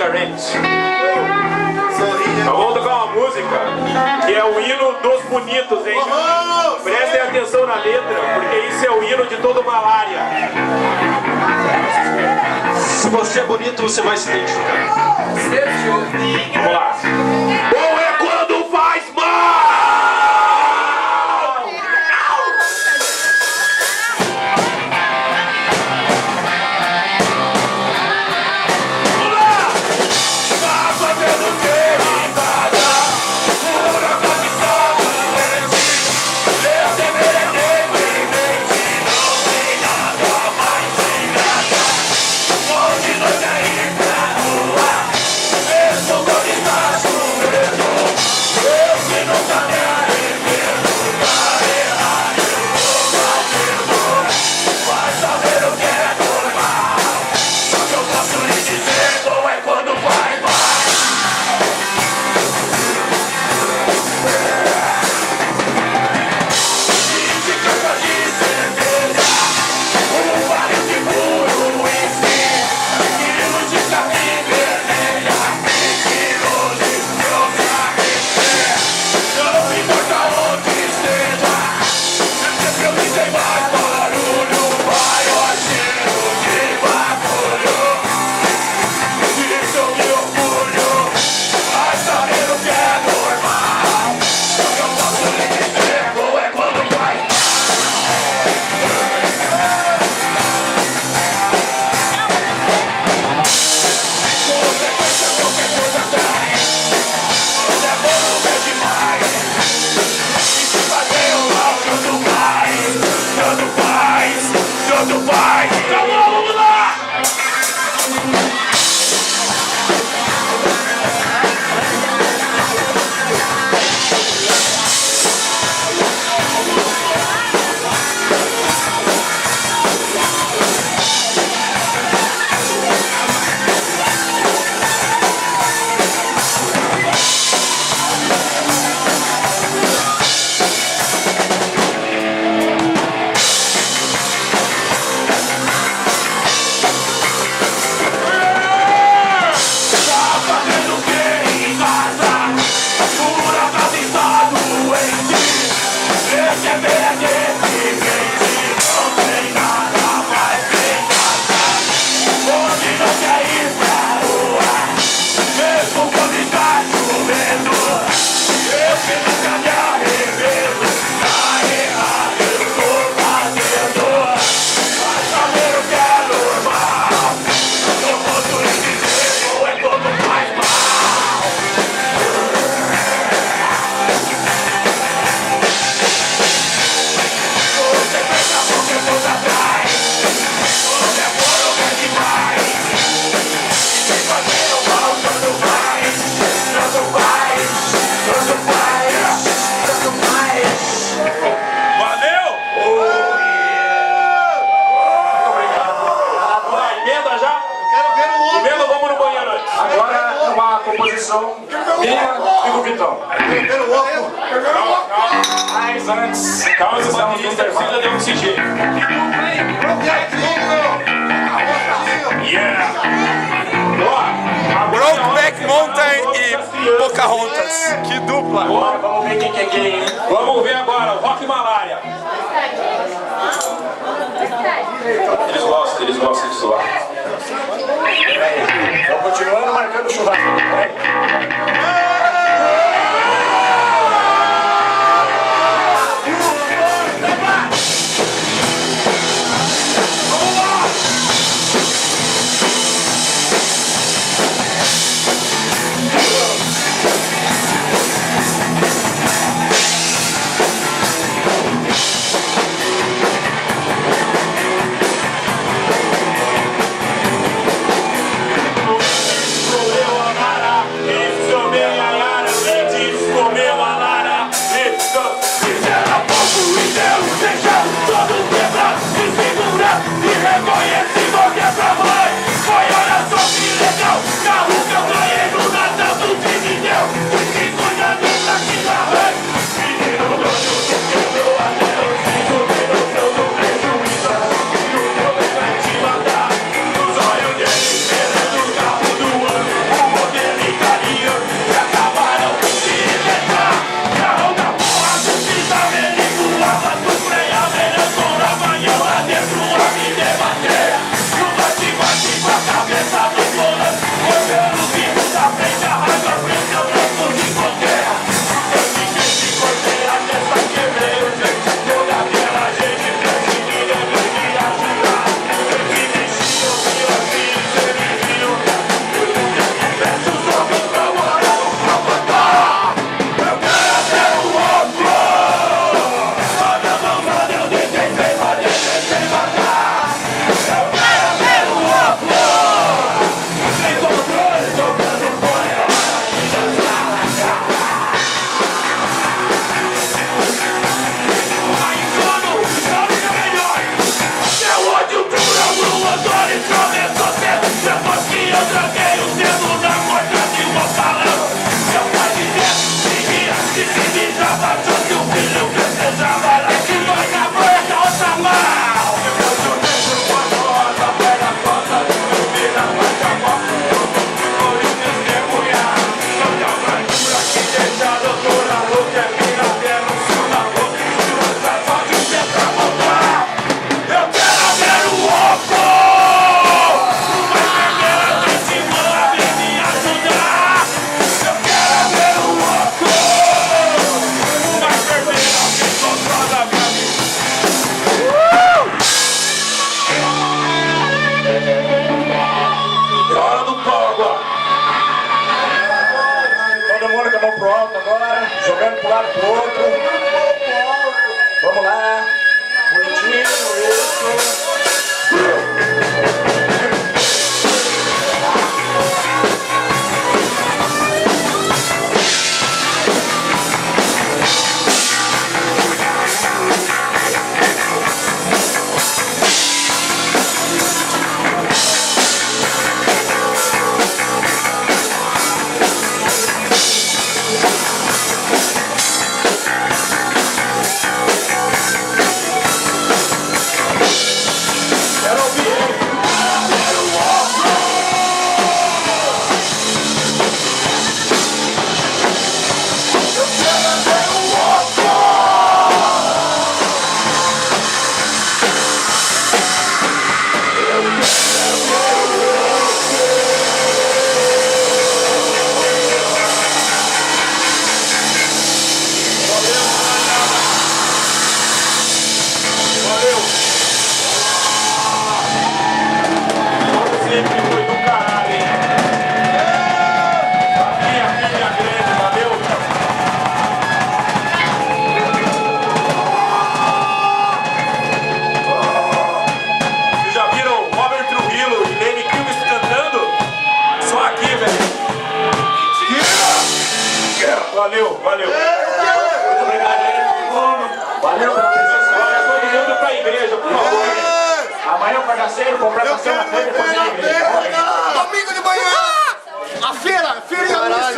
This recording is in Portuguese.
carente. Nós vamos tocar uma música que é o hino dos bonitos, hein? Prestem atenção na letra, porque isso é o hino de toda uma área. Se você é bonito, você vai se identificar. Vamos lá. Bom é quando faz mal! Vamos lá! Tá fazendo o que em casa? Por acaso está doente. Eu deveria ter em mente. Não tem nada mais sem graça. Hoje nós é ir pra rua. Mesmo quando está chovendo, eu que nunca me arrependo. Tá errado, eu tô fazendo. Vai saber o que é normal. Só que eu posso lhe dizer como é quando faz mal. De caixa de cerveja, vale de puro whisky, quilos de carne vermelha, 100 quilos de meu sacrifício. Não importa onde esteja, sempre eu fiz mais barulho, maior cheiro de bagulho. Disso eu me orgulho, vai saber o que é normal. Só que eu posso lhe dizer como é quando faz mal. Consequência qualquer coisa traz. Quando é bom não é demais. E se fazer o mal, tanto faz. Tanto faz, tanto faz. Então vamos lá! Tá fazendo o que em casa? Por acaso está doente. Esse é bem deprimente. Não tem nada mais em casa. Hoje não quer ir pra rua, mesmo quando está chovendo. Eu que nunca me arrependo. Tá errado, eu tô fazendo. Vai saber o que é normal. Eu posso lhe dizer como é quando faz mal. Você pensa qualquer coisa atrás. Quando é bom não é demais. E sem fazer o mal, tanto faz. Tanto faz, tanto faz, tanto faz. Valeu! Muito obrigado. Vai, emenda já? Quero ver o outro. Emenda, vamos no banheiro antes. Agora é uma composição minha e do Vitão. Quero ver o outro. Mas antes, Calma, esse estamos no baterista precisa intervalo. de oxigênio. Yeah! Ó, agora é hora Brokeback de Mountain separar e as crianças. Pocahontas. Que dupla. Bora, vamos ver quem que é quem, hein? Vamos ver agora, Rock Malária. Eles gostam de zoar. Estou continuando marcando churrasco. Eu amara, isso pro lado pro outro. Vamos lá. Bonitinho, isso. Valeu, valeu. Muito obrigado aí. Valeu pela presença. Olha, todo mundo pra igreja, por favor. Amanhã eu bagaceiro, comprar pastel na feira e depois ir na igreja. Domingo de manhã! A feira e a missa!